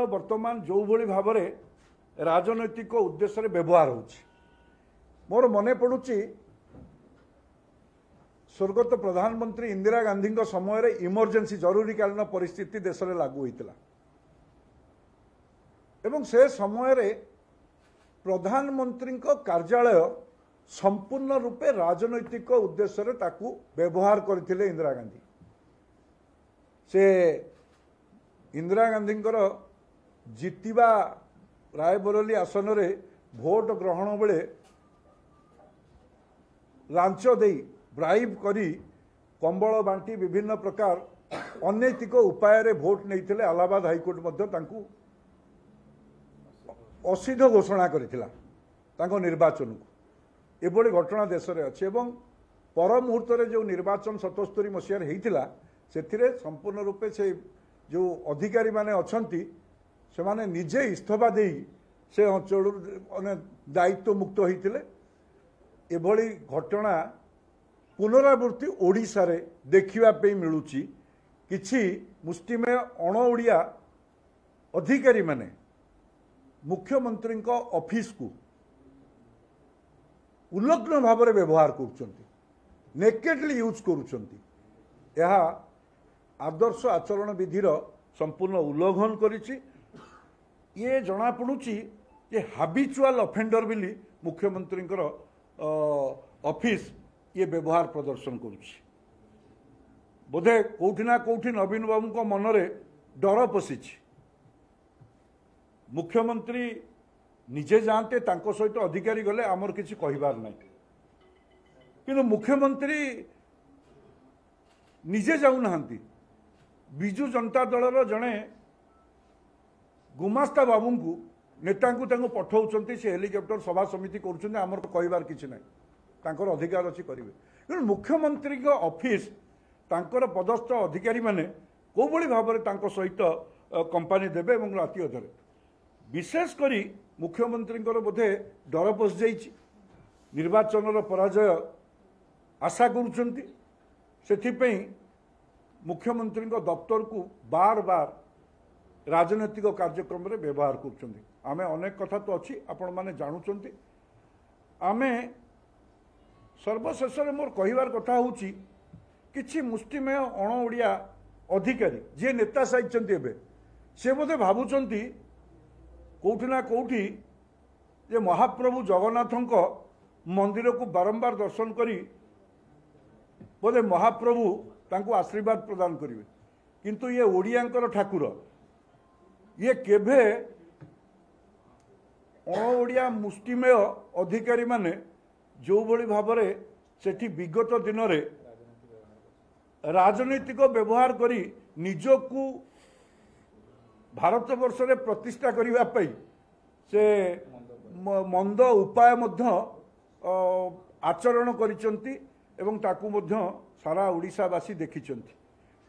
बर्तमान जो भली भाव में राजनैतिक उद्देश्य व्यवहार हो मोर मन पड़ुची स्वर्गत प्रधानमंत्री इंदिरा गांधी समय रे इमरजेंसी जरूरीकालीन परिस्थिति देश में लागू होता एवं से समय रे प्रधानमंत्री कार्यालय संपूर्ण रूपे राजनैतिक उद्देश्य रे ताकू व्यवहार करथिले इंदिरा गांधी। से इंदिरा गांधी जितिबा रायबरेली आसन रे भोट ग्रहण बेले लांच दे ब्राइब करी कंबल बांटी विभिन्न प्रकार अनैतिक उपाय रे भोट नहीं इलाहाबाद हाईकोर्ट मध्य तांकू असिध घोषणा करथिला तांको निर्वाचन को एभली घटना देश में अच्छे पर मुहूर्त जो निर्वाचन 77 मसीह होता से संपूर्ण रूपे से जो अधिकारी माने अछंती से माने निजे इस्तीफा दे से अंचल दायित्व मुक्त होते एभली घटना पुनरावृत्ति ओडिशा रे देखिबा पे मिलुची। किछि मुष्टिमेय अण ओडिया अधिकारी माने मुख्यमंत्री ऑफिस को उल्लग्न भाव में व्यवहार करुछंती नेकेडली यूज करुछंती यह आदर्श आचरण विधिर संपूर्ण उल्लंघन करिछि। ये जना पड़ुछि जे हाबिचुअल ऑफेंडर बिली मुख्यमंत्री ऑफिस ये व्यवहार प्रदर्शन करुछि। बोधे कोठी ना कोठी नवीन बाबू को मनरे डर पशिछि मुख्यमंत्री निजे जानते तांको सहित अधिकारी गले आमर किसी कहबार नहीं किंतु मुख्यमंत्री निजे जाऊना बिजु जनता दलर जड़े गुमास्ता बाबू को नेता को पठाऊँ से हेलिकप्टर सभा समिति कर कहबार किसी ना तांकर अधिकार अच्छी करेंगे कि मुख्यमंत्री ऑफिस तांकर पदस्थ अधिकारी माने को बड़ी भाव में सहित कंपानी देवे और राति अधरे विशेष करी मुख्यमंत्री बोधे डर पशि जाइए निर्वाचन पराजय आशा करुँच से मुख्यमंत्री दफ्तर को बार बार राजनैतिक कार्यक्रम रे व्यवहार करें अनेक कथा तो अच्छी आपण मैंने जानुंट आम सर्वशेष मोर कहबार कथा हूँ कि मुष्टिमेय अण ओडिया अधिकारी जी नेता साइंट से बोधे भावुंट कौटि ना कौटि जे महाप्रभु जगन्नाथ मंदिर को बारंबार दर्शन करी बोधे महाप्रभु तांको आशीर्वाद प्रदान करेंगे किंतु ये ओडियांकर ठाकुर ये केभे अणओडिया मुष्टिमेय अधिकारी माने जो भली भाव में सेठी विगत दिन रे राजनीतिक व्यवहार करी निजकू भारत वर्ष रे प्रतिष्ठा करिवा पई से मंद उपाय मध्य आचरण करिसंती एवं ताकू मध्य सारा ओडिशावासी देखिचंती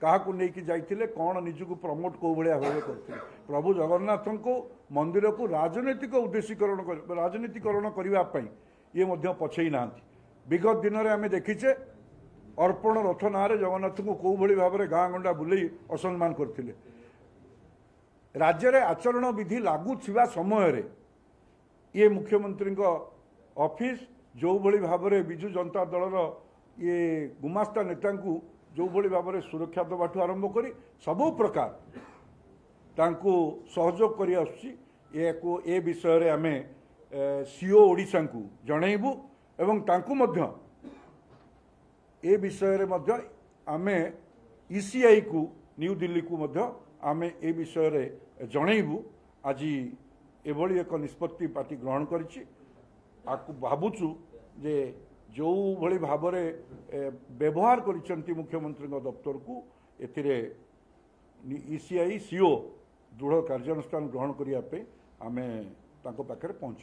काहाकू नेकी जाइथिले कौन निजकू प्रमोट को भलिया भावे करथिले प्रभु जगन्नाथ को मंदिर को राजनीतिक उद्देश्यकरण राजनीतिकरण करिवा पई ये मध्य पछई नांती विगत दिन रे आमे देखिचे अर्पण रथ नारे जगन्नाथ को को भली भाव में गाँ गंडा बुले असम्मान करथिले राज्य रे आचरण विधि लागू छिवा समय रे ये मुख्यमंत्री ऑफिस जो भली भाव में विजु जनता दलर ये गुमास्ता नेता को जो भली भाव में सुरक्षा देवाठू आरंभ करी सबु प्रकार तांको सहयोग करी आसुची ए विषय रे आमे सीओ ओडिशा को जनइबू एवं तांको मध्य ए विषय रे मध्य आमे ईसीआई को न्यू दिल्ली को मध्य आमे ए विषय रे जनइबू आज एभली एक निष्पत्ति पार्टी ग्रहण करिछि आकु भाबुचु जे जो भली भाव में व्यवहार करिसंती मुख्यमंत्री दफ्तर को एथिरे ईसीआई सीओ दृढ़ कार्यानुष्ठान ग्रहण करिया पे आमे तांको पाखरे पहुंच